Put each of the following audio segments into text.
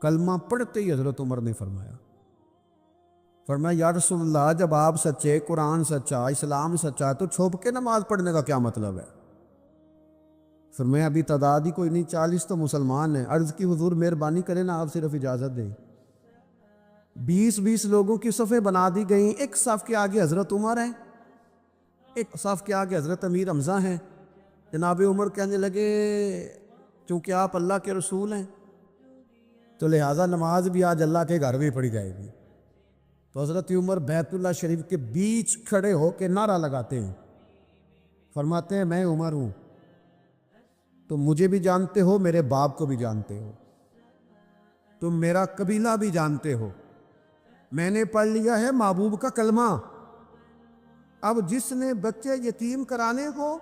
کلمہ پڑھتے ہی حضرت عمر نے فرمایا یا رسول اللہ، جب آپ سچے، قرآن سچا، اسلام سچا، تو چھپ کے نماز پڑھنے کا کیا مطلب ہے؟ فرمایا ابھی تعداد ہی کوئی نہیں، 40 تو مسلمان ہیں۔ عرض کی حضور مہربانی کریں نا، آپ صرف اجازت دیں۔ 20 لوگوں کی صفیں بنا دی گئیں، ایک صف کے آگے حضرت عمر ہیں، ایک صف کے آگے حضرت امیر حمزہ ہیں۔ جناب عمر کہنے لگے چونکہ آپ اللہ کے رسول ہیں تو لہٰذا نماز بھی آج اللہ کے گھر میں پڑھی جائے گی۔ تو حضرت عمر بیت اللہ شریف کے بیچ کھڑے ہو کے نعرہ لگاتے ہیں، فرماتے ہیں میں عمر ہوں، تم مجھے بھی جانتے ہو، میرے باپ کو بھی جانتے ہو، تم میرا قبیلہ بھی جانتے ہو، میں نے پڑھ لیا ہے محبوب کا کلمہ۔ اب جس نے بچے یتیم کرانے ہو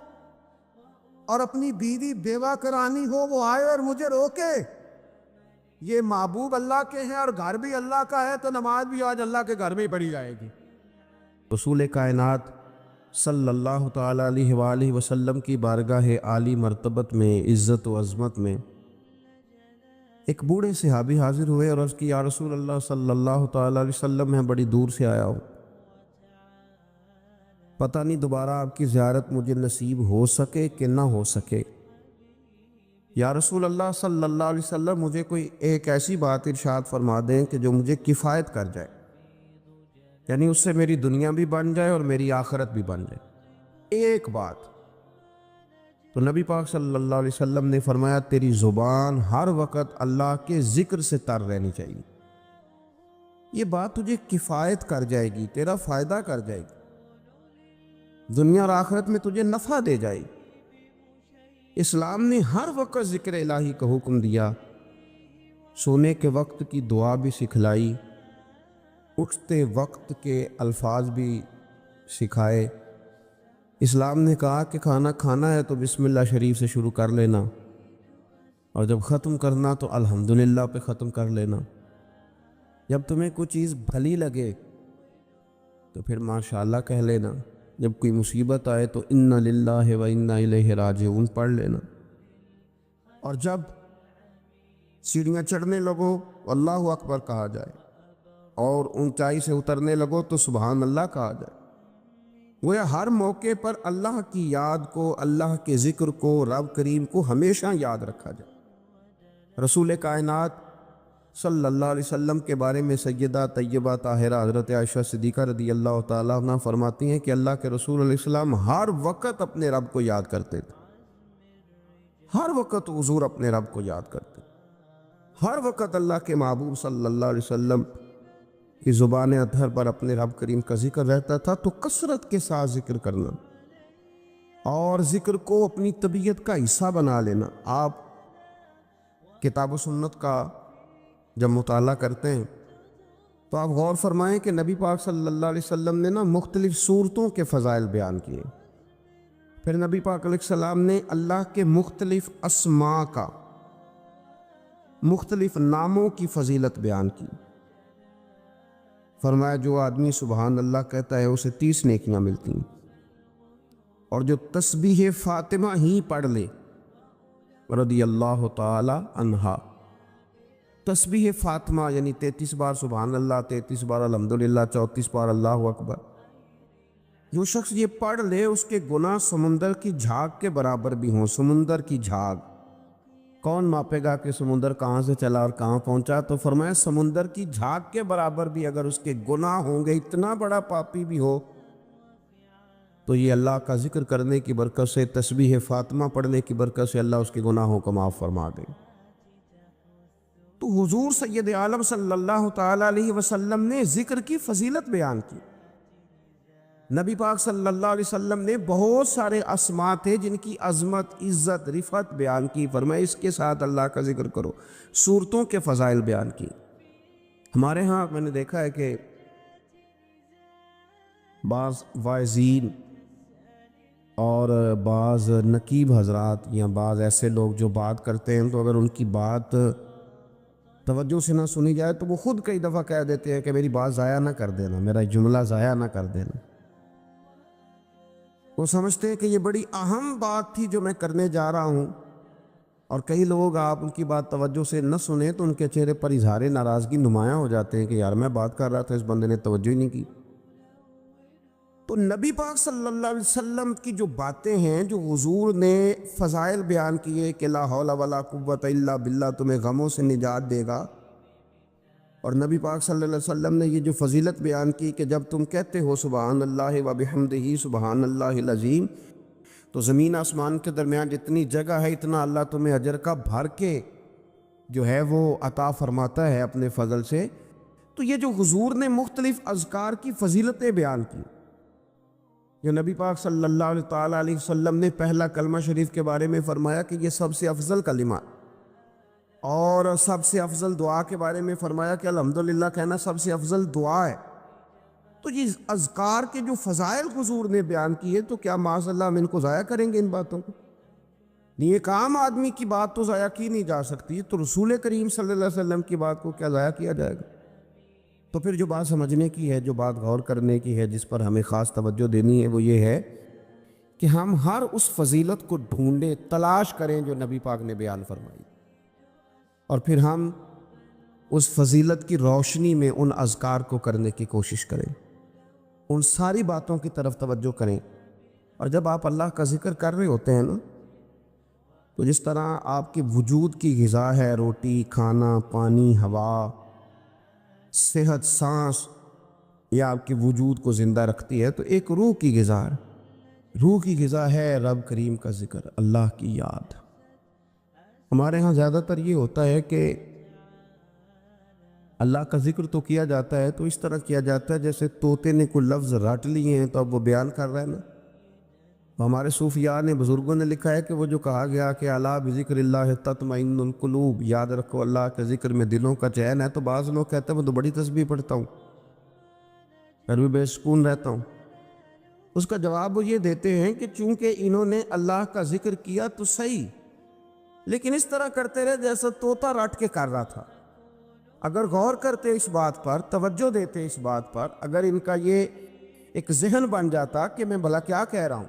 اور اپنی بیوی بیوہ کرانی ہو، وہ آئے اور مجھے روکے۔ یہ محبوب اللہ کے ہیں اور گھر بھی اللہ کا ہے، تو نماز بھی آج اللہ کے گھر میں ہی پڑھی جائے گی۔ رسول کائنات صلی اللہ تعالیٰ علیہ وآلہ وسلم کی بارگاہ عالی مرتبت میں، عزت و عظمت میں، ایک بوڑھے صحابی حاضر ہوئے اور عرض کی یا رسول اللہ صلی اللہ تعالیٰ علیہ وسلم، میں بڑی دور سے آیا ہوں، پتہ نہیں دوبارہ آپ کی زیارت مجھے نصیب ہو سکے کہ نہ ہو سکے۔ یا رسول اللہ صلی اللہ علیہ وسلم، مجھے کوئی ایک ایسی بات ارشاد فرما دیں کہ جو مجھے کفایت کر جائے، یعنی اس سے میری دنیا بھی بن جائے اور میری آخرت بھی بن جائے، ایک بات۔ تو نبی پاک صلی اللہ علیہ وسلم نے فرمایا تیری زبان ہر وقت اللہ کے ذکر سے تر رہنی چاہیے، یہ بات تجھے کفایت کر جائے گی، تیرا فائدہ کر جائے گی، دنیا اور آخرت میں تجھے نفع دے جائے گی۔ اسلام نے ہر وقت ذکر الہی کا حکم دیا، سونے کے وقت کی دعا بھی سکھلائی، اٹھتے وقت کے الفاظ بھی سکھائے۔ اسلام نے کہا کہ کھانا کھانا ہے تو بسم اللہ شریف سے شروع کر لینا، اور جب ختم کرنا تو الحمدللہ پہ ختم کر لینا۔ جب تمہیں کوئی چیز بھلی لگے تو پھر ماشاءاللہ کہہ لینا، جب کوئی مصیبت آئے تو انا للہ و انا الیہ راجعون پڑھ لینا، اور جب سیڑھیاں چڑھنے لگو اللہ اکبر کہا جائے، اور اونچائی سے اترنے لگو تو سبحان اللہ کہا جائے۔ وہ ہر موقع پر اللہ کی یاد کو، اللہ کے ذکر کو، رب کریم کو ہمیشہ یاد رکھا جائے۔ رسول کائنات صلی اللہ علیہ وسلم کے بارے میں سیدہ طیبہ طاہرہ حضرت عائشہ صدیقہ رضی اللہ تعالیٰ عنہ فرماتی ہیں کہ اللہ کے رسول علیہ السلام ہر وقت اپنے رب کو یاد کرتے تھے، ہر وقت حضور اپنے رب کو یاد کرتے، ہر وقت اللہ کے محبوب صلی اللہ علیہ وسلم کی زبان اطہر پر اپنے رب کریم کا ذکر رہتا تھا۔ تو کثرت کے ساتھ ذکر کرنا اور ذکر کو اپنی طبیعت کا حصہ بنا لینا۔ آپ کتاب و سنت کا جب مطالعہ کرتے ہیں تو آپ غور فرمائیں کہ نبی پاک صلی اللہ علیہ وسلم نے مختلف صورتوں کے فضائل بیان کیے، پھر نبی پاک علیہ السلام نے اللہ کے مختلف اسماء کا، مختلف ناموں کی فضیلت بیان کی۔ فرمایا جو آدمی سبحان اللہ کہتا ہے اسے 30 نیکیاں ملتی ہیں، اور جو تسبیح فاطمہ ہی پڑھ لے رضی اللہ تعالی عنہا، تسبیح فاطمہ یعنی 33 بار سبحان اللہ، 33 بار الحمدللہ، 34 بار اللہ اکبر، جو شخص یہ پڑھ لے اس کے گناہ سمندر کی جھاگ کے برابر بھی ہوں۔ سمندر کی جھاگ کون ماپے گا کہ سمندر کہاں سے چلا اور کہاں پہنچا؟ تو فرمایا سمندر کی جھاگ کے برابر بھی اگر اس کے گناہ ہوں گے، اتنا بڑا پاپی بھی ہو، تو یہ اللہ کا ذکر کرنے کی برکت سے، تسبیح فاطمہ پڑھنے کی برکت سے اللہ اس کے گناہوں کو معاف فرما دے۔ تو حضور سید عالم صلی اللہ تعالیٰ علیہ وسلم نے ذکر کی فضیلت بیان کی۔ نبی پاک صلی اللہ علیہ وسلم نے بہت سارے اسماء تھے جن کی عظمت، عزت، رفعت بیان کی، فرمایا اس کے ساتھ اللہ کا ذکر کرو۔ صورتوں کے فضائل بیان کی۔ ہمارے ہاں میں نے دیکھا ہے کہ بعض واعظین اور بعض نقیب حضرات یا بعض ایسے لوگ جو بات کرتے ہیں تو اگر ان کی بات توجہ سے نہ سنی جائے تو وہ خود کئی دفعہ کہہ دیتے ہیں کہ میری بات ضائع نہ کر دینا، میرا جملہ ضائع نہ کر دینا۔ وہ سمجھتے ہیں کہ یہ بڑی اہم بات تھی جو میں کرنے جا رہا ہوں، اور کئی لوگ آپ ان کی بات توجہ سے نہ سنیں تو ان کے چہرے پر اظہار ناراضگی نمایاں ہو جاتے ہیں کہ یار میں بات کر رہا تھا، اس بندے نے توجہ ہی نہیں کی۔ تو نبی پاک صلی اللہ علیہ وسلم کی جو باتیں ہیں، جو حضور نے فضائل بیان کیے کہ لا حول ولا قوت الا باللہ تمہیں غموں سے نجات دے گا، اور نبی پاک صلی اللہ علیہ وسلم نے یہ جو فضیلت بیان کی کہ جب تم کہتے ہو سبحان اللہ و بحمدہ سبحان اللہ العظیم، تو زمین آسمان کے درمیان جتنی جگہ ہے اتنا اللہ تمہیں اجر کا بھر کے جو ہے وہ عطا فرماتا ہے اپنے فضل سے۔ تو یہ جو حضور نے مختلف اذکار کی فضیلتیں بیان کی، جو نبی پاک صلی اللہ تعالیٰ علیہ وسلم نے پہلا کلمہ شریف کے بارے میں فرمایا کہ یہ سب سے افضل کلمہ، اور سب سے افضل دعا کے بارے میں فرمایا کہ الحمدللہ کہنا سب سے افضل دعا ہے۔ تو یہ اذکار کے جو فضائل حضور نے بیان کیے، تو کیا معاذ اللہ ہم ان کو ضائع کریں گے ان باتوں کو؟ ایک عام آدمی کی بات تو ضائع کی نہیں جا سکتی، تو رسول کریم صلی اللہ علیہ وسلم کی بات کو کیا ضائع کیا جائے گا؟ تو پھر جو بات سمجھنے کی ہے، جو بات غور کرنے کی ہے، جس پر ہمیں خاص توجہ دینی ہے، وہ یہ ہے کہ ہم ہر اس فضیلت کو ڈھونڈیں، تلاش کریں جو نبی پاک نے بیان فرمائی، اور پھر ہم اس فضیلت کی روشنی میں ان اذکار کو کرنے کی کوشش کریں، ان ساری باتوں کی طرف توجہ کریں۔ اور جب آپ اللہ کا ذکر کر رہے ہوتے ہیں نا، تو جس طرح آپ کے وجود کی غذا ہے، روٹی، کھانا، پانی، ہوا، صحت، سانس، یہ آپ کے وجود کو زندہ رکھتی ہے، تو ایک روح کی غذا ہے، روح کی غذا ہے رب کریم کا ذکر، اللہ کی یاد۔ ہمارے ہاں زیادہ تر یہ ہوتا ہے کہ اللہ کا ذکر تو کیا جاتا ہے تو اس طرح کیا جاتا ہے جیسے طوطے نے کوئی لفظ رٹ لیے ہیں تو اب وہ بیان کر رہے ہیں نا۔ ہمارے صوفیاء نے، بزرگوں نے لکھا ہے کہ وہ جو کہا گیا کہ الا بذکر اللہ تطمئن القلوب، یاد رکھو اللہ کے ذکر میں دلوں کا چین ہے، تو بعض لوگ کہتے ہیں میں تو بڑی تسبیح پڑھتا ہوں، پھر بھی بے سکون رہتا ہوں۔ اس کا جواب وہ یہ دیتے ہیں کہ چونکہ انہوں نے اللہ کا ذکر کیا تو صحیح، لیکن اس طرح کرتے رہے جیسا طوطا رٹ کے کر رہا تھا۔ اگر غور کرتے اس بات پر، توجہ دیتے اس بات پر، اگر ان کا یہ ایک ذہن بن جاتا کہ میں بھلا کیا کہہ رہا ہوں،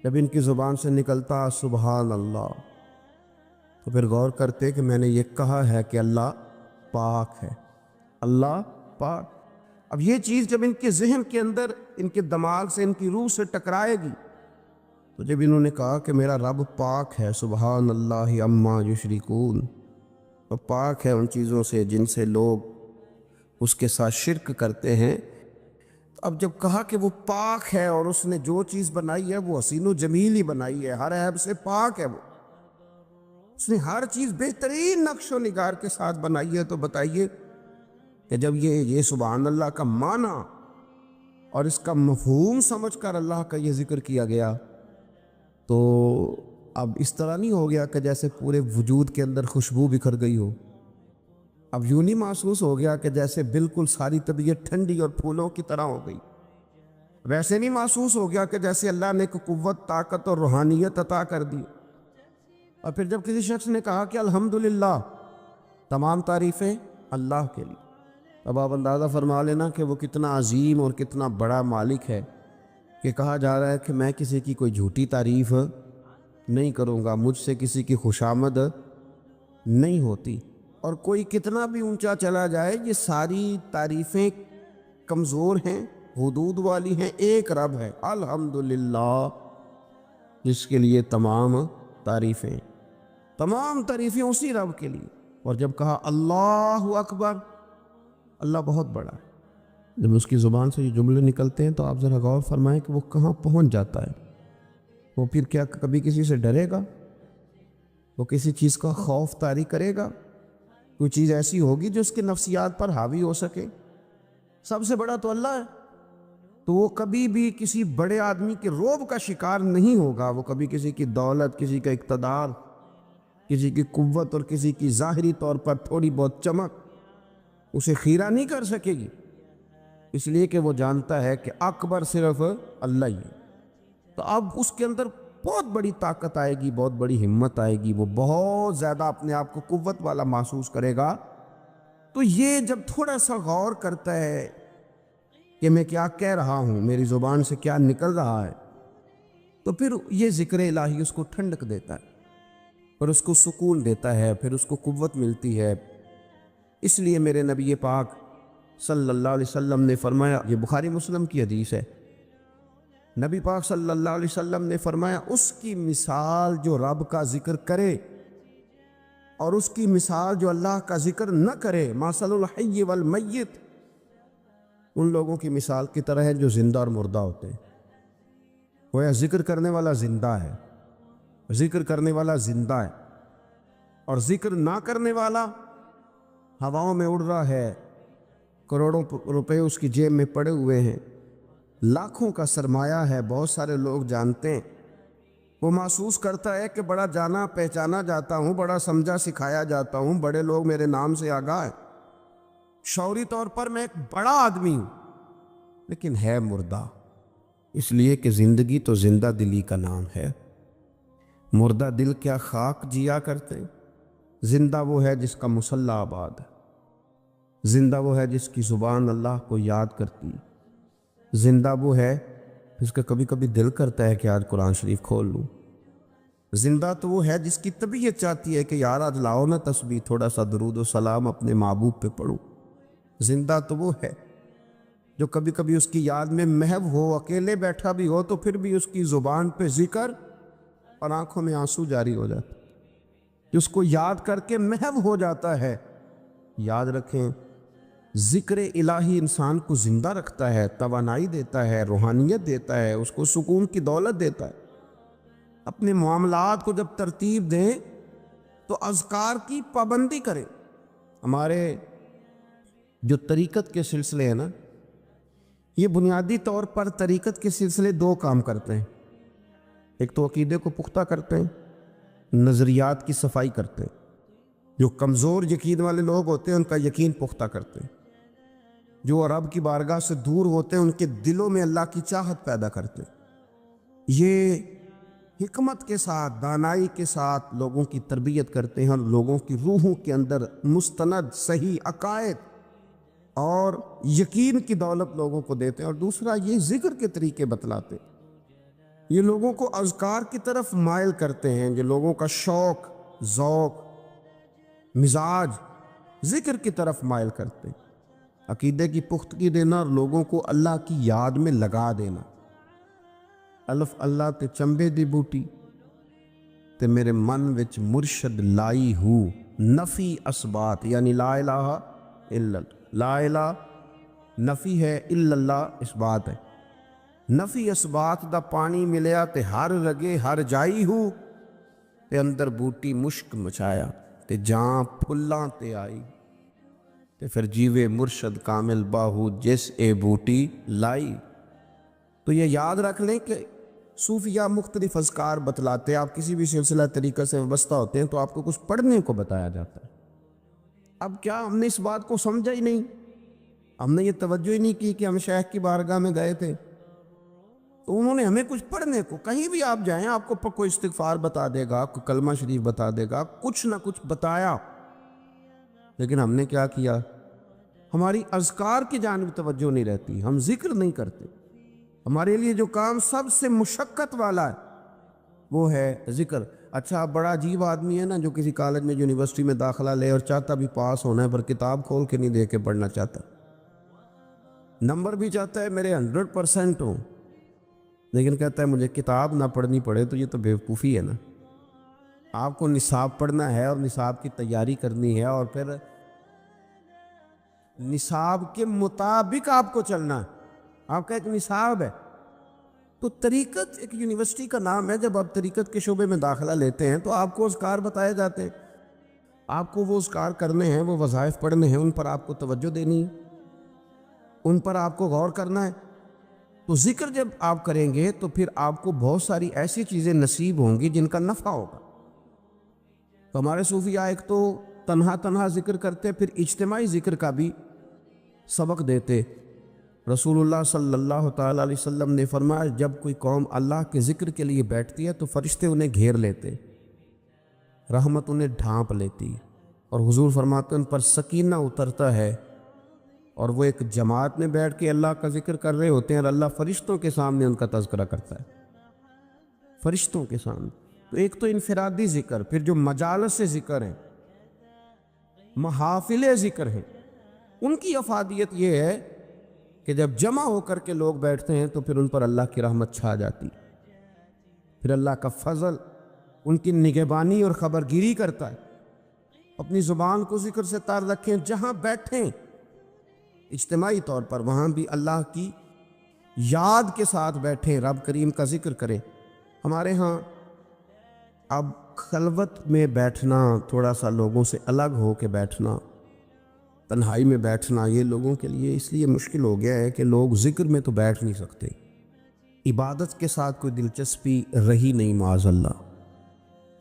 جب ان کی زبان سے نکلتا سبحان اللہ، تو پھر غور کرتے کہ میں نے یہ کہا ہے کہ اللہ پاک ہے، اللہ پاک۔ اب یہ چیز جب ان کے ذہن کے اندر، ان کے دماغ سے، ان کی روح سے ٹکرائے گی، تو جب انہوں نے کہا کہ میرا رب پاک ہے، سبحان اللہ عما یشرکون، تو پاک ہے ان چیزوں سے جن سے لوگ اس کے ساتھ شرک کرتے ہیں۔ اب جب کہا کہ وہ پاک ہے اور اس نے جو چیز بنائی ہے وہ حسین و جمیل ہی بنائی ہے، ہر عیب سے پاک ہے، وہ اس نے ہر چیز بہترین نقش و نگار کے ساتھ بنائی ہے، تو بتائیے کہ جب یہ سبحان اللہ کا معنی اور اس کا مفہوم سمجھ کر اللہ کا یہ ذکر کیا گیا، تو اب اس طرح نہیں ہو گیا کہ جیسے پورے وجود کے اندر خوشبو بکھر گئی ہو، اب یوں نہیں محسوس ہو گیا کہ جیسے بالکل ساری طبیعت ٹھنڈی اور پھولوں کی طرح ہو گئی، ویسے نہیں محسوس ہو گیا کہ جیسے اللہ نے ایک قوت، طاقت اور روحانیت عطا کر دی۔ اور پھر جب کسی شخص نے کہا کہ الحمدللہ، تمام تعریفیں اللہ کے لیے، اب آپ اندازہ فرما لینا کہ وہ کتنا عظیم اور کتنا بڑا مالک ہے کہ کہا جا رہا ہے کہ میں کسی کی کوئی جھوٹی تعریف نہیں کروں گا، مجھ سے کسی کی خوشامد نہیں ہوتی، اور کوئی کتنا بھی اونچا چلا جائے یہ ساری تعریفیں کمزور ہیں، حدود والی ہیں، ایک رب ہے الحمدللہ جس کے لیے تمام تعریفیں اسی رب کے لیے۔ اور جب کہا اللہ اکبر، اللہ بہت بڑا ہے، جب اس کی زبان سے یہ جملے نکلتے ہیں تو آپ ذرا غور فرمائیں کہ وہ کہاں پہنچ جاتا ہے۔ وہ پھر کیا کبھی کسی سے ڈرے گا؟ وہ کسی چیز کا خوف طاری کرے گا؟ کوئی چیز ایسی ہوگی جو اس کے نفسیات پر حاوی ہو سکے؟ سب سے بڑا تو اللہ ہے، تو وہ کبھی بھی کسی بڑے آدمی کے رعب کا شکار نہیں ہوگا، وہ کبھی کسی کی دولت، کسی کا اقتدار، کسی کی قوت اور کسی کی ظاہری طور پر تھوڑی بہت چمک اسے خیرہ نہیں کر سکے گی، اس لیے کہ وہ جانتا ہے کہ اکبر صرف اللہ ہی ہے۔ تو اب اس کے اندر بہت بڑی طاقت آئے گی، بہت بڑی ہمت آئے گی، وہ بہت زیادہ اپنے آپ کو قوت والا محسوس کرے گا۔ تو یہ جب تھوڑا سا غور کرتا ہے کہ میں کیا کہہ رہا ہوں، میری زبان سے کیا نکل رہا ہے، تو پھر یہ ذکر الہی اس کو ٹھنڈک دیتا ہے، اور اس کو سکون دیتا ہے، پھر اس کو قوت ملتی ہے۔ اس لیے میرے نبی پاک صلی اللہ علیہ وسلم نے فرمایا، یہ بخاری مسلم کی حدیث ہے، نبی پاک صلی اللہ علیہ وسلم نے فرمایا اس کی مثال جو رب کا ذکر کرے اور اس کی مثال جو اللہ کا ذکر نہ کرے، مثل الحی والمیت، ان لوگوں کی مثال کی طرح ہے جو زندہ اور مردہ ہوتے ہیں۔ گویا ذکر کرنے والا زندہ ہے، ذکر کرنے والا زندہ ہے، اور ذکر نہ کرنے والا ہواؤں میں اڑ رہا ہے، کروڑوں روپے اس کی جیب میں پڑے ہوئے ہیں، لاکھوں کا سرمایہ ہے، بہت سارے لوگ جانتے ہیں، وہ محسوس کرتا ہے کہ بڑا جانا پہچانا جاتا ہوں، بڑا سمجھا سکھایا جاتا ہوں، بڑے لوگ میرے نام سے آگاہ ہیں، شعوری طور پر میں ایک بڑا آدمی ہوں، لیکن ہے مردہ، اس لیے کہ زندگی تو زندہ دلی کا نام ہے۔ مردہ دل کیا خاک جیا کرتے، زندہ وہ ہے جس کا مصلی آباد ہے، زندہ وہ ہے جس کی زبان اللہ کو یاد کرتی، زندہ وہ ہے جس کا کبھی کبھی دل کرتا ہے کہ آج قرآن شریف کھول لوں، زندہ تو وہ ہے جس کی طبیعت چاہتی ہے کہ یار آج لاؤ نا تسبیح، تھوڑا سا درود و سلام اپنے محبوب پہ پڑھوں، زندہ تو وہ ہے جو کبھی کبھی اس کی یاد میں محو ہو، اکیلے بیٹھا بھی ہو تو پھر بھی اس کی زبان پہ ذکر اور آنکھوں میں آنسو جاری ہو جاتا، جس کو یاد کر کے محو ہو جاتا ہے۔ یاد رکھیں، ذکر الہی انسان کو زندہ رکھتا ہے، توانائی دیتا ہے، روحانیت دیتا ہے، اس کو سکون کی دولت دیتا ہے۔ اپنے معاملات کو جب ترتیب دیں تو اذکار کی پابندی کریں۔ ہمارے جو طریقت کے سلسلے ہیں نا، یہ بنیادی طور پر طریقت کے سلسلے دو کام کرتے ہیں، ایک تو عقیدے کو پختہ کرتے ہیں، نظریات کی صفائی کرتے ہیں، جو کمزور یقین والے لوگ ہوتے ہیں ان کا یقین پختہ کرتے ہیں، جو رب کی بارگاہ سے دور ہوتے ہیں ان کے دلوں میں اللہ کی چاہت پیدا کرتے ہیں۔ یہ حکمت کے ساتھ، دانائی کے ساتھ لوگوں کی تربیت کرتے ہیں اور لوگوں کی روحوں کے اندر مستند صحیح عقائد اور یقین کی دولت لوگوں کو دیتے ہیں۔ اور دوسرا یہ ذکر کے طریقے بتلاتے ہیں، یہ لوگوں کو اذکار کی طرف مائل کرتے ہیں، جو لوگوں کا شوق، ذوق، مزاج ذکر کی طرف مائل کرتے ہیں۔ عقیدے کی پختگی دینا اور لوگوں کو اللہ کی یاد میں لگا دینا۔ الف اللہ تے چنبے دی بوٹی تے میرے من وچ مرشد لائی ہو، نفی اسبات، یعنی لا الہ الا اللہ، لا الہ نفی ہے، الا اللہ اس بات ہے، نفی اسبات دا پانی ملیا تے ہر رگے ہر جائی ہو، تے اندر بوٹی مشک مچایا تے جاں پھلاں تے آئی، تے پھر جیوے مرشد کامل باہو جس اے بوٹی لائی۔ تو یہ یاد رکھ لیں کہ صوفیہ مختلف اذکار بتلاتے ہیں، آپ کسی بھی سلسلہ طریقہ سے وابستہ ہوتے ہیں تو آپ کو کچھ پڑھنے کو بتایا جاتا ہے۔ اب کیا ہم نے اس بات کو سمجھا ہی نہیں، ہم نے یہ توجہ ہی نہیں کی کہ ہم شیخ کی بارگاہ میں گئے تھے تو انہوں نے ہمیں کچھ پڑھنے کو، کہیں بھی آپ جائیں آپ کو کوئی استغفار بتا دے گا، کوئی کلمہ شریف بتا دے گا، کچھ نہ کچھ بتایا، لیکن ہم نے کیا کیا؟ ہماری اذکار کی جانب توجہ نہیں رہتی، ہم ذکر نہیں کرتے۔ ہمارے لیے جو کام سب سے مشقت والا ہے وہ ہے ذکر۔ اچھا، بڑا عجیب آدمی ہے نا جو کسی کالج میں یونیورسٹی میں داخلہ لے اور چاہتا بھی پاس ہونا ہے پر کتاب کھول کے نہیں دے کے پڑھنا چاہتا، نمبر بھی چاہتا ہے میرے 100% ہوں، لیکن کہتا ہے مجھے کتاب نہ پڑھنی پڑے، تو یہ تو بیوقوفی ہے نا۔ آپ کو نصاب پڑھنا ہے اور نصاب کی تیاری کرنی ہے اور پھر نصاب کے مطابق آپ کو چلنا ہے۔ آپ کا ایک نصاب ہے، تو طریقت ایک یونیورسٹی کا نام ہے۔ جب آپ طریقت کے شعبے میں داخلہ لیتے ہیں تو آپ کو اذکار بتائے جاتے ہیں، آپ کو وہ اذکار کرنے ہیں، وہ وظائف پڑھنے ہیں، ان پر آپ کو توجہ دینی ہے، ان پر آپ کو غور کرنا ہے۔ تو ذکر جب آپ کریں گے تو پھر آپ کو بہت ساری ایسی چیزیں نصیب ہوں گی جن کا نفع ہوگا۔ تو ہمارے صوفیاء ایک تو تنہا ذکر کرتے، پھر اجتماعی ذکر کا بھی سبق دیتے۔ رسول اللہ صلی اللہ تعالیٰ علیہ وسلم نے فرمایا جب کوئی قوم اللہ کے ذکر کے لیے بیٹھتی ہے تو فرشتے انہیں گھیر لیتے، رحمت انہیں ڈھانپ لیتی، اور حضور فرماتے ہیں ان پر سکینہ اترتا ہے، اور وہ ایک جماعت میں بیٹھ کے اللہ کا ذکر کر رہے ہوتے ہیں اور اللہ فرشتوں کے سامنے ان کا تذکرہ کرتا ہے، فرشتوں کے سامنے۔ تو ایک تو انفرادی ذکر، پھر جو مجالس ذکر ہیں، محافل ذکر ہیں، ان کی افادیت یہ ہے کہ جب جمع ہو کر کے لوگ بیٹھتے ہیں تو پھر ان پر اللہ کی رحمت چھا جاتی، پھر اللہ کا فضل ان کی نگہبانی اور خبرگیری کرتا ہے۔ اپنی زبان کو ذکر سے تار رکھیں، جہاں بیٹھیں اجتماعی طور پر وہاں بھی اللہ کی یاد کے ساتھ بیٹھیں، رب کریم کا ذکر کریں۔ ہمارے ہاں اب خلوت میں بیٹھنا، تھوڑا سا لوگوں سے الگ ہو کے بیٹھنا، تنہائی میں بیٹھنا، یہ لوگوں کے لیے اس لیے مشکل ہو گیا ہے کہ لوگ ذکر میں تو بیٹھ نہیں سکتے، عبادت کے ساتھ کوئی دلچسپی رہی نہیں، معاذ اللہ،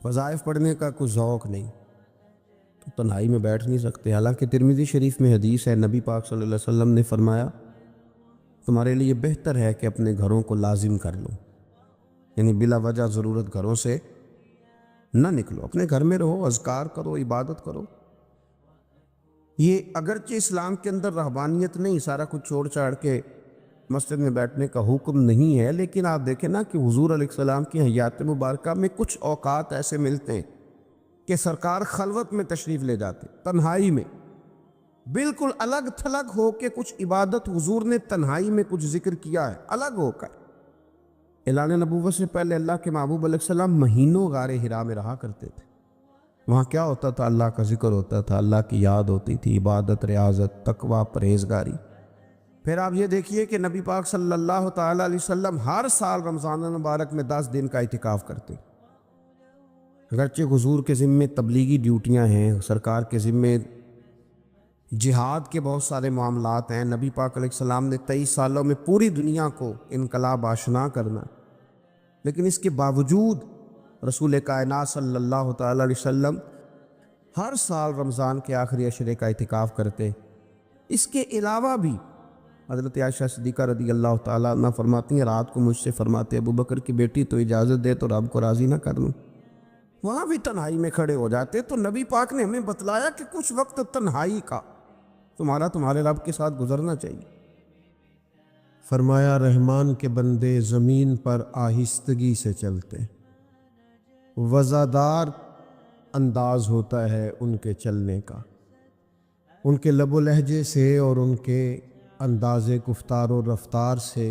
وظائف پڑھنے کا کوئی ذوق نہیں، تو تنہائی میں بیٹھ نہیں سکتے۔ حالانکہ ترمذی شریف میں حدیث ہے، نبی پاک صلی اللہ علیہ وسلم نے فرمایا تمہارے لیے بہتر ہے کہ اپنے گھروں کو لازم کر لو، یعنی بلا وجہ ضرورت گھروں سے نہ نکلو، اپنے گھر میں رہو، اذکار کرو، عبادت کرو۔ یہ اگرچہ اسلام کے اندر رہبانیت نہیں، سارا کچھ چھوڑ چھاڑ کے مسجد میں بیٹھنے کا حکم نہیں ہے، لیکن آپ دیکھیں نا کہ حضور علیہ السلام کی حیات مبارکہ میں کچھ اوقات ایسے ملتے ہیں کہ سرکار خلوت میں تشریف لے جاتے، تنہائی میں، بالکل الگ تھلگ ہو کے کچھ عبادت حضور نے تنہائی میں کچھ ذکر کیا ہے، الگ ہو کر۔ اعلان نبوت سے پہلے اللہ کے محبوب علیہ السلام مہینوں غار حرا میں رہا کرتے تھے۔ وہاں کیا ہوتا تھا؟ اللہ کا ذکر ہوتا تھا، اللہ کی یاد ہوتی تھی، عبادت، ریاضت، تقوی، پرہیزگاری۔ پھر آپ یہ دیکھیے کہ نبی پاک صلی اللہ تعالیٰ علیہ وسلم ہر سال رمضان المبارک میں 10 دن کا اعتکاف کرتے۔ اگرچہ حضور کے ذمے تبلیغی ڈیوٹیاں ہیں، سرکار کے ذمے جہاد کے بہت سارے معاملات ہیں، نبی پاک علیہ السلام نے 23 سالوں میں پوری دنیا کو انقلاب آشنا کرنا، لیکن اس کے باوجود رسول کائنات صلی اللہ تعالیٰ علیہ وسلم ہر سال رمضان کے آخری عشرے کا اعتکاف کرتے۔ اس کے علاوہ بھی حضرت عائشہ صدیقہ رضی اللہ تعالیٰ عنہ فرماتی ہیں، رات کو مجھ سے فرماتے ابو بکر کی بیٹی تو اجازت دے تو رب کو راضی نہ کر لوں، وہاں بھی تنہائی میں کھڑے ہو جاتے۔ تو نبی پاک نے ہمیں بتلایا کہ کچھ وقت تنہائی کا تمہارے رب کے ساتھ گزرنا چاہیے۔ فرمایا رحمان کے بندے زمین پر آہستگی سے چلتے، وزادار انداز ہوتا ہے ان کے چلنے کا، ان کے لب و لہجے سے اور ان کے انداز گفتار و رفتار سے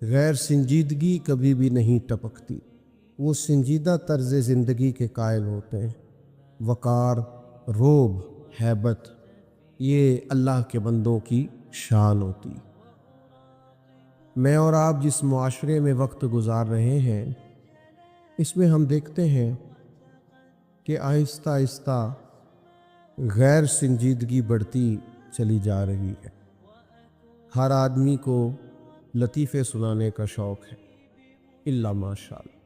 غیر سنجیدگی کبھی بھی نہیں ٹپکتی، وہ سنجیدہ طرز زندگی کے قائل ہوتے ہیں۔ وقار، روب، ہیبت، یہ اللہ کے بندوں کی شان ہوتی۔ میں اور آپ جس معاشرے میں وقت گزار رہے ہیں، اس میں ہم دیکھتے ہیں کہ آہستہ آہستہ غیر سنجیدگی بڑھتی چلی جا رہی ہے۔ ہر آدمی کو لطیفے سنانے کا شوق ہے، الا ماشاءاللہ۔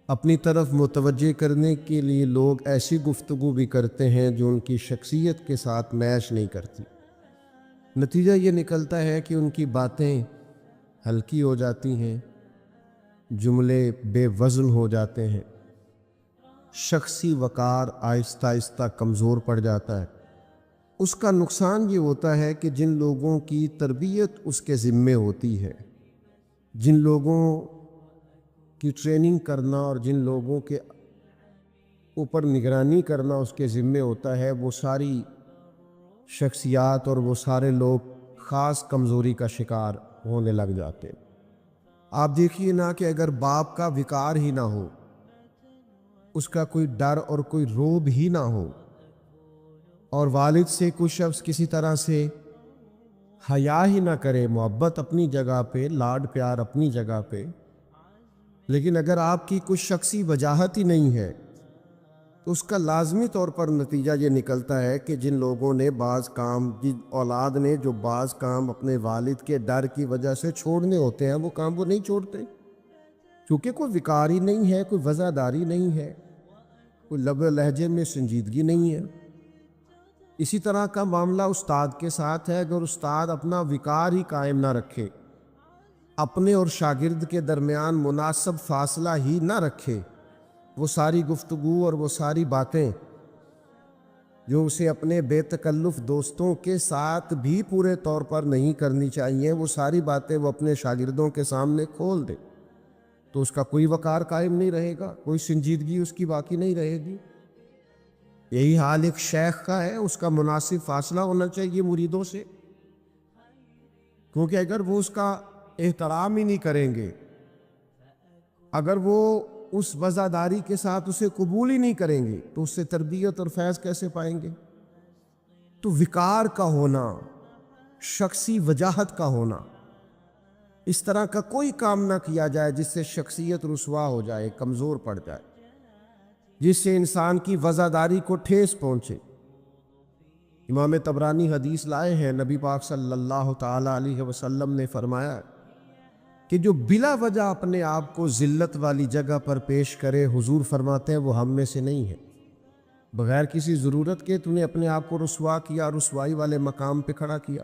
اپنی طرف متوجہ کرنے کے لیے لوگ ایسی گفتگو بھی کرتے ہیں جو ان کی شخصیت کے ساتھ میچ نہیں کرتی۔ نتیجہ یہ نکلتا ہے کہ ان کی باتیں ہلکی ہو جاتی ہیں، جملے بے وزن ہو جاتے ہیں، شخصی وقار آہستہ آہستہ کمزور پڑ جاتا ہے۔ اس کا نقصان یہ ہوتا ہے کہ جن لوگوں کی تربیت اس کے ذمے ہوتی ہے، جن لوگوں کی ٹریننگ کرنا اور جن لوگوں کے اوپر نگرانی کرنا اس کے ذمے ہوتا ہے، وہ ساری شخصیات اور وہ سارے لوگ خاص کمزوری کا شکار ہونے لگ جاتے۔ آپ دیکھیے نا کہ اگر باپ کا وقار ہی نہ ہو، اس کا کوئی ڈر اور کوئی روب ہی نہ ہو، اور والد سے کوئی شخص کسی طرح سے حیا ہی نہ کرے، محبت اپنی جگہ پہ، لاڈ پیار اپنی جگہ پہ، لیکن اگر آپ کی کوئی شخصی وجاہت ہی نہیں ہے تو اس کا لازمی طور پر نتیجہ یہ نکلتا ہے کہ جن لوگوں نے جن اولاد نے جو بعض کام اپنے والد کے ڈر کی وجہ سے چھوڑنے ہوتے ہیں، وہ کام وہ نہیں چھوڑتے، کیونکہ کوئی وقار ہی نہیں ہے، کوئی وزاداری نہیں ہے، کوئی لب و لہجے میں سنجیدگی نہیں ہے۔ اسی طرح کا معاملہ استاد کے ساتھ ہے۔ اگر استاد اپنا وقار ہی قائم نہ رکھے، اپنے اور شاگرد کے درمیان مناسب فاصلہ ہی نہ رکھے، وہ ساری گفتگو اور وہ ساری باتیں جو اسے اپنے بے تکلف دوستوں کے ساتھ بھی پورے طور پر نہیں کرنی چاہیے، وہ ساری باتیں وہ اپنے شاگردوں کے سامنے کھول دے، تو اس کا کوئی وقار قائم نہیں رہے گا، کوئی سنجیدگی اس کی باقی نہیں رہے گی۔ یہی حال ایک شیخ کا ہے، اس کا مناسب فاصلہ ہونا چاہیے مریدوں سے، کیونکہ اگر وہ اس کا احترام ہی نہیں کریں گے، اگر وہ اس وزاداری کے ساتھ اسے قبول ہی نہیں کریں گے تو اس سے تربیت اور فیض کیسے پائیں گے؟ تو وقار کا ہونا، شخصی وجاہت کا ہونا، اس طرح کا کوئی کام نہ کیا جائے جس سے شخصیت رسوا ہو جائے، کمزور پڑ جائے، جس سے انسان کی وزاداری کو ٹھیس پہنچے۔ امام طبرانی حدیث لائے ہیں، نبی پاک صلی اللہ تعالی علیہ وسلم نے فرمایا کہ جو بلا وجہ اپنے آپ کو ذلت والی جگہ پر پیش کرے، حضور فرماتے ہیں وہ ہم میں سے نہیں ہے۔ بغیر کسی ضرورت کے تم نے اپنے آپ کو رسوا کیا، رسوائی والے مقام پہ کھڑا کیا۔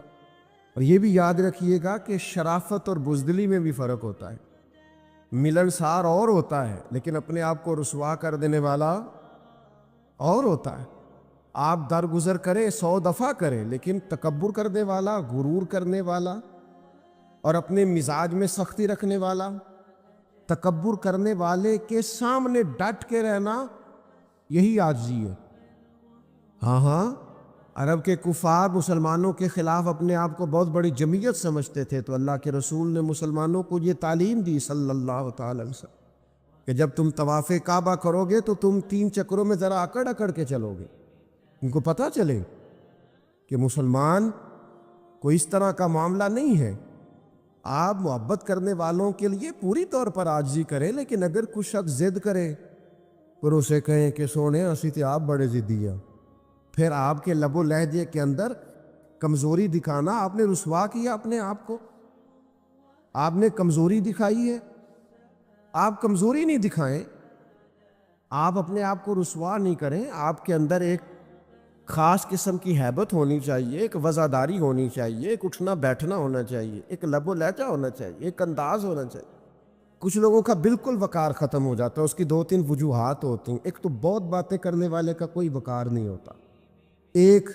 اور یہ بھی یاد رکھیے گا کہ شرافت اور بزدلی میں بھی فرق ہوتا ہے۔ ملنسار اور ہوتا ہے، لیکن اپنے آپ کو رسوا کر دینے والا اور ہوتا ہے۔ آپ درگزر کریں 100 دفعہ کریں، لیکن تکبر کرنے والا، غرور کرنے والا اور اپنے مزاج میں سختی رکھنے والا، تکبر کرنے والے کے سامنے ڈٹ کے رہنا، یہی عاجزی ہے۔ ہاں، عرب کے کفار مسلمانوں کے خلاف اپنے آپ کو بہت بڑی جمعیت سمجھتے تھے، تو اللہ کے رسول نے مسلمانوں کو یہ تعلیم دی صلی اللہ تعالی علیہ وسلم کہ جب تم طواف کعبہ کرو گے تو تم 3 چکروں میں ذرا اکڑ اکڑ کے چلو گے، ان کو پتہ چلے کہ مسلمان کوئی اس طرح کا معاملہ نہیں ہے۔ آپ محبت کرنے والوں کے لیے پوری طور پر عاجزی کریں، لیکن اگر کچھ شخص ضد کرے اور اسے کہیں کہ سونے اسی تے آپ بڑے ضدی ہیں، پھر آپ کے لب و لہجے کے اندر کمزوری دکھانا، آپ نے رسوا کیا اپنے آپ کو، آپ نے کمزوری دکھائی ہے۔ آپ کمزوری نہیں دکھائیں، آپ اپنے آپ کو رسوا نہیں کریں، آپ کے اندر ایک خاص قسم کی ہیبت ہونی چاہیے، ایک وزاداری ہونی چاہیے، ایک اٹھنا بیٹھنا ہونا چاہیے، ایک لب و لہجہ ہونا چاہیے، ایک انداز ہونا چاہیے۔ کچھ لوگوں کا بالکل وقار ختم ہو جاتا ہے، اس کی 2-3 وجوہات ہوتی ہیں۔ ایک تو بہت باتیں کرنے والے کا کوئی وقار نہیں ہوتا، ایک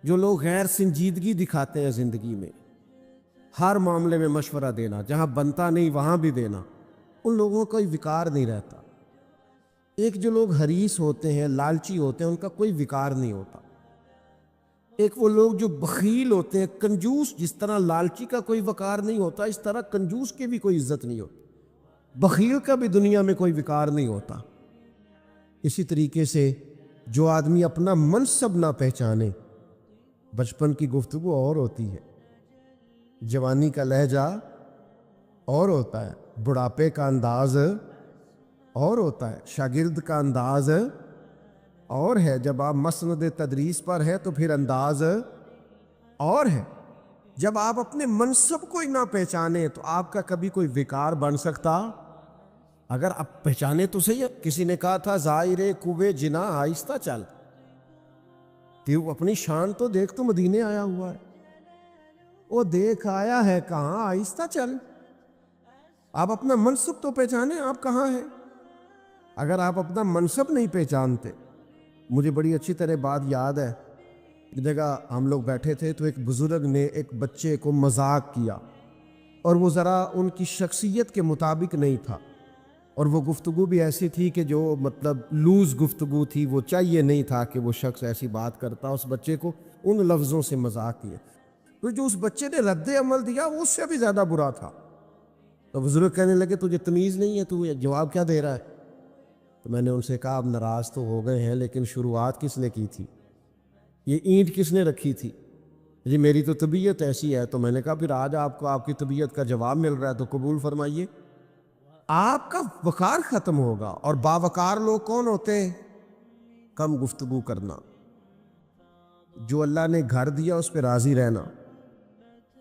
جو لوگ غیر سنجیدگی دکھاتے ہیں زندگی میں، ہر معاملے میں مشورہ دینا، جہاں بنتا نہیں وہاں بھی دینا، ان لوگوں کا کوئی وقار نہیں رہتا۔ ایک جو لوگ حریص ہوتے ہیں، لالچی ہوتے ہیں، ان کا کوئی وقار نہیں ہوتا۔ ایک وہ لوگ جو بخیل ہوتے ہیں، کنجوس، جس طرح لالچی کا کوئی وقار نہیں ہوتا، اس طرح کنجوس کی بھی کوئی عزت نہیں ہوتی، بخیل کا بھی دنیا میں کوئی وقار نہیں ہوتا۔ اسی طریقے سے جو آدمی اپنا منصب نہ پہچانے، بچپن کی گفتگو اور ہوتی ہے، جوانی کا لہجہ اور ہوتا ہے، بڑھاپے کا انداز اور ہوتا ہے، شاگرد کا انداز اور ہے، جب آپ مسند تدریس پر ہے تو پھر انداز اور ہے۔ جب آپ اپنے منصب کو ہی نہ پہچانے تو آپ کا کبھی کوئی وقار بن سکتا؟ اگر آپ پہچانے تو صحیح ہے۔ کسی نے کہا تھا ظاہر کوے جنا آہستہ چل، تو اپنی شان تو دیکھ، تو مدینے آیا ہوا ہے، وہ دیکھ آیا ہے کہاں، آہستہ چل۔ آپ اپنا منصب تو پہچانے، آپ کہاں ہیں۔ اگر آپ اپنا منصب نہیں پہچانتے، مجھے بڑی اچھی طرح بات یاد ہے، ایک جگہ ہم لوگ بیٹھے تھے تو ایک بزرگ نے ایک بچے کو مذاق کیا، اور وہ ذرا ان کی شخصیت کے مطابق نہیں تھا، اور وہ گفتگو بھی ایسی تھی کہ جو مطلب لوز گفتگو تھی، وہ چاہیے نہیں تھا کہ وہ شخص ایسی بات کرتا۔ اس بچے کو ان لفظوں سے مذاق کیا، تو جو اس بچے نے رد عمل دیا وہ اس سے بھی زیادہ برا تھا۔ تو بزرگ کہنے لگے تجھے تمیز نہیں ہے، تو جواب کیا دے رہا ہے؟ تو میں نے ان سے کہا اب ناراض تو ہو گئے ہیں، لیکن شروعات کس نے کی تھی؟ یہ اینٹ کس نے رکھی تھی؟ جی میری تو طبیعت ایسی ہے۔ تو میں نے کہا پھر آج آپ کو آپ کی طبیعت کا جواب مل رہا ہے تو قبول فرمائیے۔ آپ کا وقار ختم ہوگا، اور باوقار لوگ کون ہوتے ہیں؟ کم گفتگو کرنا، جو اللہ نے گھر دیا اس پہ راضی رہنا۔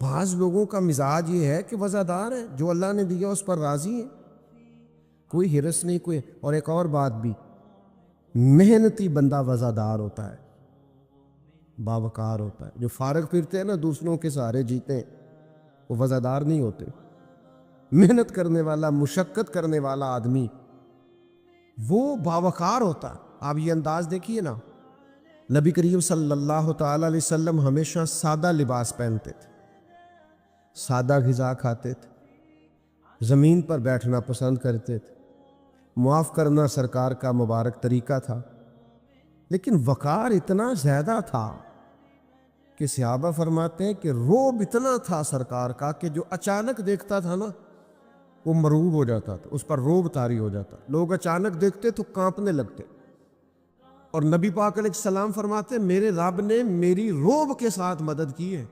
بعض لوگوں کا مزاج یہ ہے کہ وزادار ہے، جو اللہ نے دیا اس پر راضی ہے، کوئی ہرس نہیں، کوئی۔ اور ایک اور بات بھی، محنتی بندہ وزادار ہوتا ہے، باوقار ہوتا ہے۔ جو فارغ پھرتے ہیں نا، دوسروں کے سہارے جیتے ہیں، وہ وزادار نہیں ہوتے۔ محنت کرنے والا، مشقت کرنے والا آدمی وہ باوقار ہوتا ہے۔ آپ یہ انداز دیکھیے نا، نبی کریم صلی اللہ تعالی علیہ وسلم ہمیشہ سادہ لباس پہنتے تھے، سادہ غذا کھاتے تھے، زمین پر بیٹھنا پسند کرتے تھے، معاف کرنا سرکار کا مبارک طریقہ تھا، لیکن وقار اتنا زیادہ تھا کہ صحابہ فرماتے ہیں کہ روب اتنا تھا سرکار کا کہ جو اچانک دیکھتا تھا نا وہ مرعوب ہو جاتا تھا، اس پر روب طاری ہو جاتا، لوگ اچانک دیکھتے تو کانپنے لگتے۔ اور نبی پاک علیہ السلام فرماتے ہیں میرے رب نے میری روب کے ساتھ مدد کی ہے۔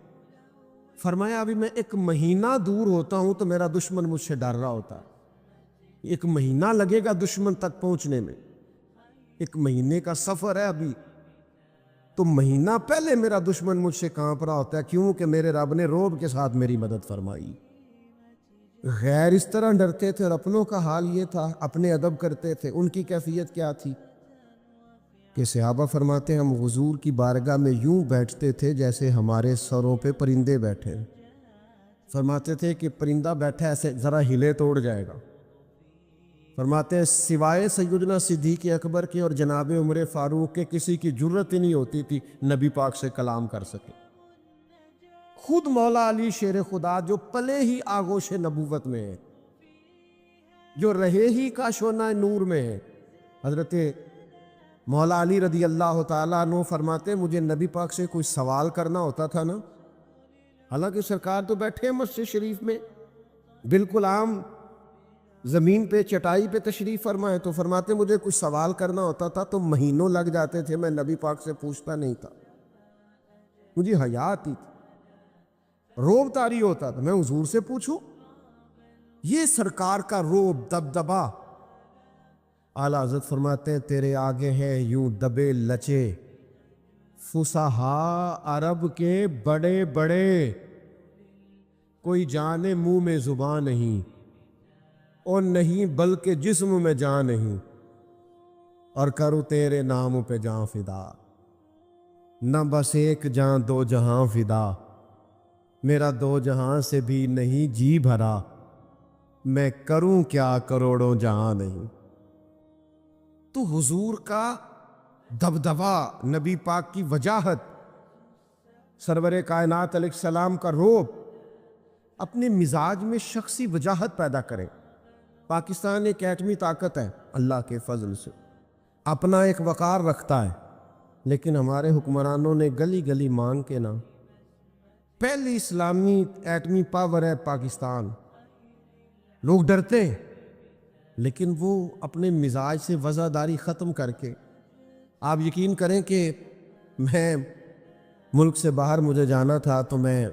فرمایا ابھی میں 1 مہینہ دور ہوتا ہوں تو میرا دشمن مجھ سے ڈر رہا ہوتا ہے، 1 مہینہ لگے گا دشمن تک پہنچنے میں، 1 مہینے کا سفر ہے ابھی، تو مہینہ پہلے میرا دشمن مجھ سے کانپ رہا ہوتا ہے، کیوں کہ میرے رب نے روب کے ساتھ میری مدد فرمائی۔ غیر اس طرح ڈرتے تھے، اور اپنوں کا حال یہ تھا، اپنے ادب کرتے تھے۔ ان کی کیفیت کیا تھی کہ صحابہ فرماتے ہیں ہم حضور کی بارگاہ میں یوں بیٹھتے تھے جیسے ہمارے سروں پہ پرندے بیٹھے۔ فرماتے تھے کہ پرندہ بیٹھا ایسے ذرا ہلے توڑ جائے گا۔ فرماتے ہیں سوائے سیدنا صدیق اکبر کے اور جناب عمر فاروق کے کسی کی جرت ہی نہیں ہوتی تھی نبی پاک سے کلام کر سکے۔ خود مولا علی شیر خدا جو پلے ہی آغوش نبوت میں ہے، جو رہے ہی کاشونہ نور میں ہے، حضرت مولا علی رضی اللہ تعالیٰ عنہ فرماتے ہیں مجھے نبی پاک سے کوئی سوال کرنا ہوتا تھا نا، حالانکہ سرکار تو بیٹھے ہیں مسجد شریف میں، بالکل عام زمین پہ چٹائی پہ تشریف فرمائے، تو فرماتے مجھے کچھ سوال کرنا ہوتا تھا تو مہینوں لگ جاتے تھے، میں نبی پاک سے پوچھتا نہیں تھا، مجھے حیا آتی تھی، روب طاری ہوتا تھا میں حضور سے پوچھوں۔ یہ سرکار کا روب دبدبا۔ اعلیٰ حضرت فرماتے ہیں تیرے آگے ہیں یوں دبے لچے فصحا عرب کے بڑے بڑے، کوئی جانے منہ میں زبان نہیں، اور نہیں بلکہ جسم میں جان نہیں، اور کروں تیرے نام پہ جان فدا، نہ بس ایک جان 2 جہاں فدا، میرا 2 جہاں سے بھی نہیں جی بھرا، میں کروں کیا کروڑوں جہاں نہیں۔ تو حضور کا دبدبا، نبی پاک کی وجاہت، سرور کائنات علیہ السلام کا روب اپنے مزاج میں شخصی وجاہت پیدا کریں۔ پاکستان ایک ایٹمی طاقت ہے اللہ کے فضل سے، اپنا ایک وقار رکھتا ہے، لیکن ہمارے حکمرانوں نے گلی گلی مانگ کے نا، پہلی اسلامی ایٹمی پاور ہے پاکستان، لوگ ڈرتے ہیں، لیکن وہ اپنے مزاج سے وزاداری ختم کر کے، آپ یقین کریں کہ میں ملک سے باہر مجھے جانا تھا تو میں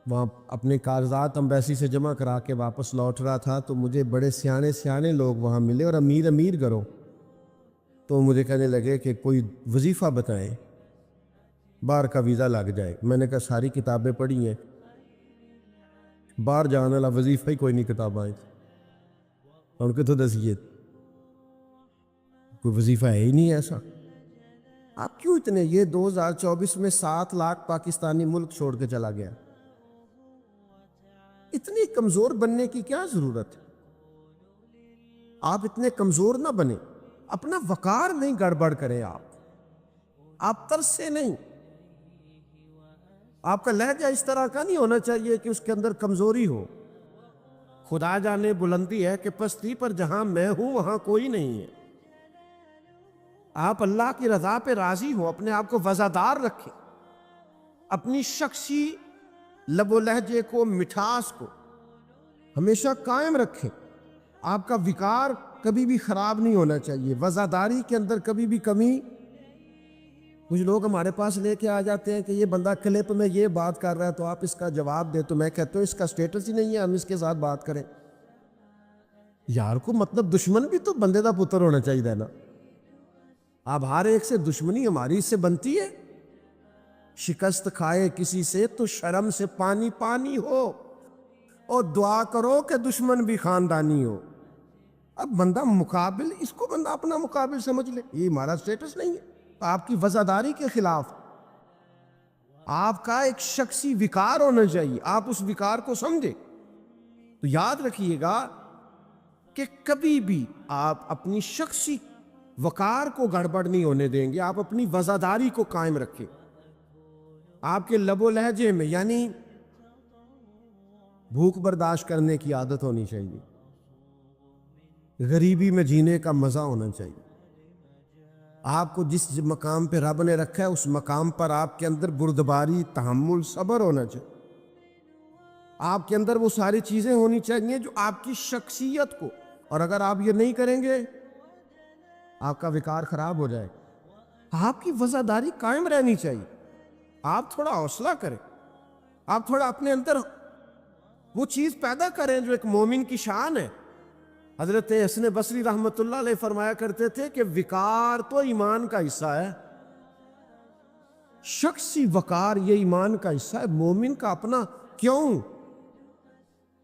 وہاں اپنے کاغذات امبیسی سے جمع کرا کے واپس لوٹ رہا تھا، تو مجھے بڑے سیانے لوگ وہاں ملے اور امیر گرو، تو مجھے کہنے لگے کہ کوئی وظیفہ بتائیں باہر کا ویزا لگ جائے۔ میں نے کہا ساری کتابیں پڑھی ہیں، باہر جانے والا وظیفہ ہی کوئی نہیں کتابیں، ان کے تو دسیے کوئی وظیفہ ہے ہی نہیں ایسا۔ آپ کیوں اتنے، یہ 2024 میں 7 لاکھ پاکستانی ملک چھوڑ کے چلا گیا، اتنی کمزور بننے کی کیا ضرورت ہے؟ آپ اتنے کمزور نہ بنیں، اپنا وقار نہیں گڑبڑ کریں، آپ ترسے نہیں، آپ کا لہجہ اس طرح کا نہیں ہونا چاہیے کہ اس کے اندر کمزوری ہو۔ خدا جانے بلندی ہے کہ پستی پر جہاں میں ہوں وہاں کوئی نہیں ہے۔ آپ اللہ کی رضا پہ راضی ہو، اپنے آپ کو وزادار رکھیں، اپنی شخصی لب و لہجے کو، مٹھاس کو ہمیشہ قائم رکھیں۔ آپ کا وقار کبھی بھی خراب نہیں ہونا چاہیے، وزاداری کے اندر کبھی بھی کمی۔ کچھ لوگ ہمارے پاس لے کے آ جاتے ہیں کہ یہ بندہ کلپ میں یہ بات کر رہا ہے تو آپ اس کا جواب دیں، تو میں کہتا ہوں اس کا سٹیٹس ہی نہیں ہے ہم اس کے ساتھ بات کریں۔ یار کو مطلب دشمن بھی تو بندے دا پتر ہونا چاہیے نا، آپ ہر ایک سے دشمنی ہماری اس سے بنتی ہے۔ شکست کھائے کسی سے تو شرم سے پانی پانی ہو، اور دعا کرو کہ دشمن بھی خاندانی ہو۔ اب بندہ مقابل، اس کو بندہ اپنا مقابل سمجھ لے، یہ ہمارا سٹیٹس نہیں ہے، آپ کی وزاداری کے خلاف۔ آپ کا ایک شخصی وقار ہونا چاہیے، آپ اس وقار کو سمجھیں۔ تو یاد رکھیے گا کہ کبھی بھی آپ اپنی شخصی وقار کو گڑبڑ نہیں ہونے دیں گے، آپ اپنی وزاداری کو قائم رکھیں۔ آپ کے لب و لہجے میں، یعنی بھوک برداشت کرنے کی عادت ہونی چاہیے، غریبی میں جینے کا مزہ ہونا چاہیے۔ آپ کو جس مقام پہ رب نے رکھا ہے اس مقام پر آپ کے اندر بردباری، تحمل، صبر ہونا چاہیے۔ آپ کے اندر وہ ساری چیزیں ہونی چاہیے جو آپ کی شخصیت کو، اور اگر آپ یہ نہیں کریں گے آپ کا وقار خراب ہو جائے گا۔ آپ کی وفاداری قائم رہنی چاہیے۔ آپ تھوڑا حوصلہ کریں، آپ تھوڑا اپنے اندر وہ چیز پیدا کریں جو ایک مومن کی شان ہے۔ حضرت حسن بصری رحمۃ اللہ علیہ فرمایا کرتے تھے کہ وقار تو ایمان کا حصہ ہے، شخصی وقار یہ ایمان کا حصہ ہے، مومن کا اپنا۔ کیوں؟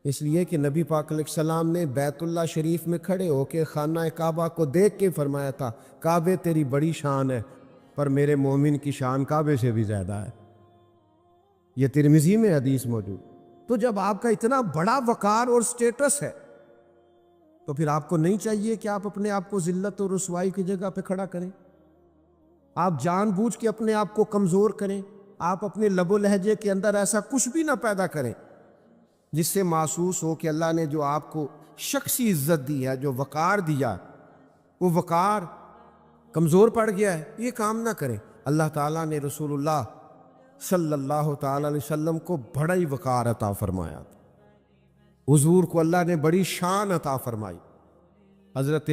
اس لیے کہ نبی پاک علیہ السلام نے بیت اللہ شریف میں کھڑے ہو کے خانہ کعبہ کو دیکھ کے فرمایا تھا، کعبے تیری بڑی شان ہے پر میرے مومن کی شان کعبے سے بھی زیادہ ہے۔ یہ ترمذی میں حدیث موجود۔ تو جب آپ کا اتنا بڑا وقار اور سٹیٹس ہے تو پھر آپ کو نہیں چاہیے کہ آپ اپنے آپ کو ذلت اور رسوائی کی جگہ پہ کھڑا کریں، آپ جان بوجھ کے اپنے آپ کو کمزور کریں، آپ اپنے لب و لہجے کے اندر ایسا کچھ بھی نہ پیدا کریں جس سے محسوس ہو کہ اللہ نے جو آپ کو شخصی عزت دی ہے، جو وقار دیا، وہ وقار کمزور پڑ گیا ہے۔ یہ کام نہ کریں۔ اللہ تعالیٰ نے رسول اللہ صلی اللہ تعالیٰ علیہ وسلم کو بڑا ہی وقار عطا فرمایا، حضور کو اللہ نے بڑی شان عطا فرمائی۔ حضرت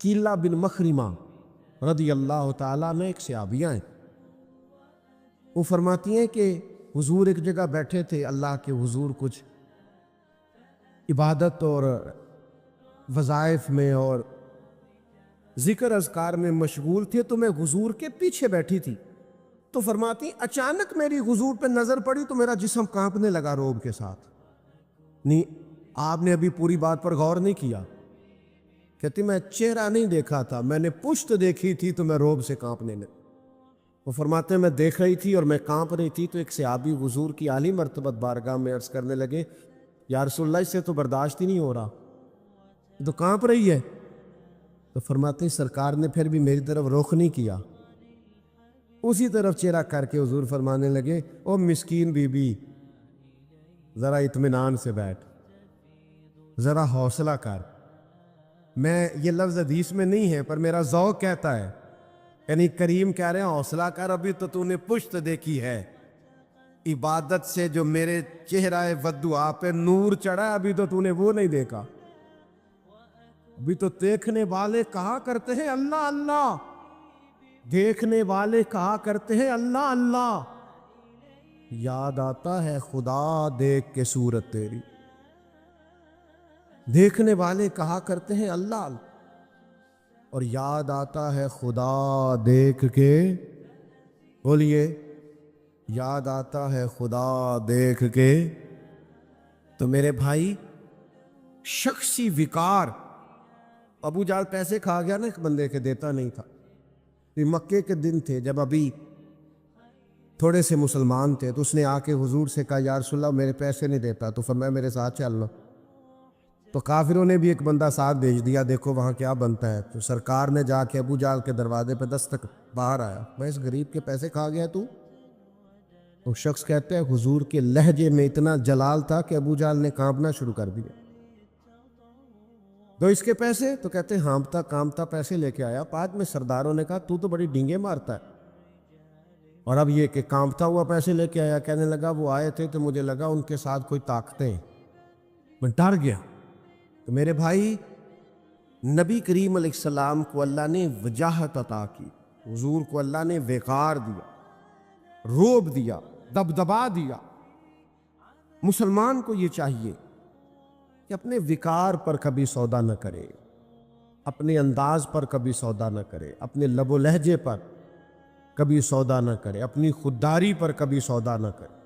کیلا بن مخرمہ رضی اللہ تعالیٰ نے ایک صحابیہ ہیں، وہ فرماتی ہیں کہ حضور ایک جگہ بیٹھے تھے، اللہ کے حضور کچھ عبادت اور وظائف میں اور ذکر اذکار میں مشغول تھے، تو میں حضور کے پیچھے بیٹھی تھی، تو فرماتی ہیں اچانک میری حضور پہ نظر پڑی تو میرا جسم کانپنے لگا روب کے ساتھ۔ نہیں، آپ نے ابھی پوری بات پر غور نہیں کیا۔ کہتی میں چہرہ نہیں دیکھا تھا، میں نے پشت دیکھی تھی تو میں روب سے کانپنے لگا۔ وہ فرماتے ہیں میں دیکھ رہی تھی اور میں کانپ رہی تھی، تو ایک صحابی حضور کی اعلی مرتبت بارگاہ میں عرض کرنے لگے یا رسول اللہ اس سے تو برداشت ہی نہیں ہو رہا، تو کانپ رہی ہے۔ تو فرماتے ہیں سرکار نے پھر بھی میری طرف رخ نہیں کیا، اسی طرف چہرہ کر کے حضور فرمانے لگے او مسکین بی بی ذرا اطمینان سے بیٹھ، ذرا حوصلہ کر۔ میں یہ لفظ حدیث میں نہیں ہے پر میرا ذوق کہتا ہے، یعنی کریم کہہ رہے ہیں حوصلہ کر، ابھی تو نے پشت دیکھی ہے، عبادت سے جو میرے چہرہ ودعا پہ نور چڑھا ہے ابھی تو نے وہ نہیں دیکھا، ابھی تو دیکھنے والے کہا کرتے ہیں اللہ اللہ، دیکھنے والے کہا کرتے ہیں اللہ اللہ، یاد آتا ہے خدا دیکھ کے صورت تیری، دیکھنے والے کہا کرتے ہیں اللہ اللہ، اور یاد آتا ہے خدا دیکھ کے، بولیے یاد آتا ہے خدا دیکھ کے۔ تو میرے بھائی شخصی وقار، ابو جہل پیسے کھا گیا نا ایک بندے کے، دیتا نہیں تھا، یہ مکے کے دن تھے جب ابھی تھوڑے سے مسلمان تھے، تو اس نے آ کے حضور سے کہا یا رسول اللہ میرے پیسے نہیں دیتا، تو فرمایا میرے ساتھ چل لو، تو کافروں نے بھی ایک بندہ ساتھ بھیج دیا، دیکھو وہاں کیا بنتا ہے، تو سرکار نے جا کے ابو جہل کے دروازے پہ دستک، باہر آیا، میں اس غریب کے پیسے کھا گیا تو شخص کہتے ہیں حضور کے لہجے میں اتنا جلال تھا کہ ابو جہل نے کانپنا شروع کر دیا، تو اس کے پیسے، تو کہتے ہیں ہانپتا کانپتا پیسے لے کے آیا، بعد میں سرداروں نے کہا تو بڑی ڈینگے مارتا ہے، اور اب یہ کہ کانپتا ہوا پیسے لے کے آیا، کہنے لگا وہ آئے تھے تو مجھے لگا ان کے ساتھ کوئی طاقتیں، میں ڈر گیا۔ تو میرے بھائی نبی کریم علیہ السلام کو اللہ نے وجاہت عطا کی، حضور کو اللہ نے وقار دیا، روب دیا، دبدبا دیا۔ مسلمان کو یہ چاہیے کہ اپنے وقار پر کبھی سودا نہ کرے، اپنے انداز پر کبھی سودا نہ کرے، اپنے لب و لہجے پر کبھی سودا نہ کرے، اپنی خودداری پر کبھی سودا نہ کرے۔